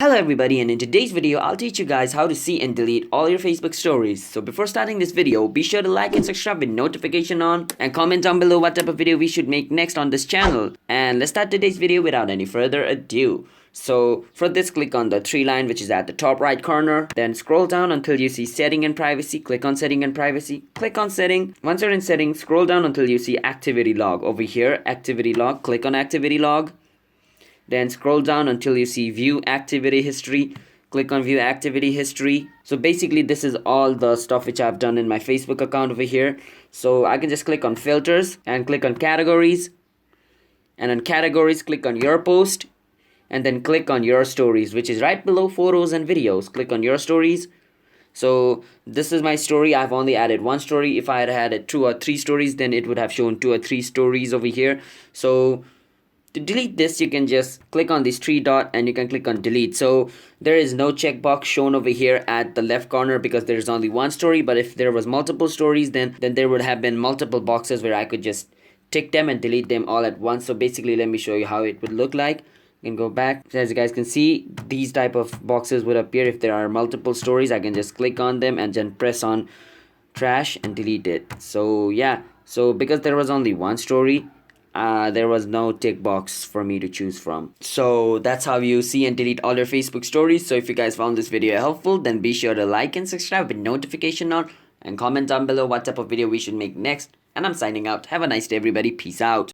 Hello everybody, and in today's video I'll teach you guys how to see and delete all your Facebook stories. So before starting this video, be sure to like and subscribe with notification on and comment down below what type of video we should make next on this channel. And let's start today's video without any further ado. So for this, click on the three line which is at the top right corner, then scroll down until you see setting and privacy. Click on setting and privacy, click on setting. Once you're in settings, scroll down until you see activity log. Over here, activity log, click on activity log. Then scroll down until you see view activity history. Click on view activity history. So basically this is all the stuff which I've done in my Facebook account over here. So I can just click on filters and click on categories. And on categories, click on your post. And then click on your stories, which is right below photos and videos. Click on your stories. So this is my story. I've only added one story. If I had added 2 or 3 stories, then it would have shown 2 or 3 stories over here. So to delete this, you can just click on this 3 dot and you can click on delete. So there is no checkbox shown over here at the left corner because there is only one story. But if there was multiple stories, then there would have been multiple boxes where I could just tick them and delete them all at once. So basically, let me show you how it would look like. You can go back. As you guys can see, these type of boxes would appear if there are multiple stories. I can just click on them and then press on trash and delete it. So yeah, so because there was only one story, there was no tick box for me to choose from. So that's how you see and delete all your Facebook stories. So if you guys found this video helpful, then be sure to like and subscribe with notification on and comment down below what type of video we should make next. And I'm signing out. Have a nice day everybody. Peace out.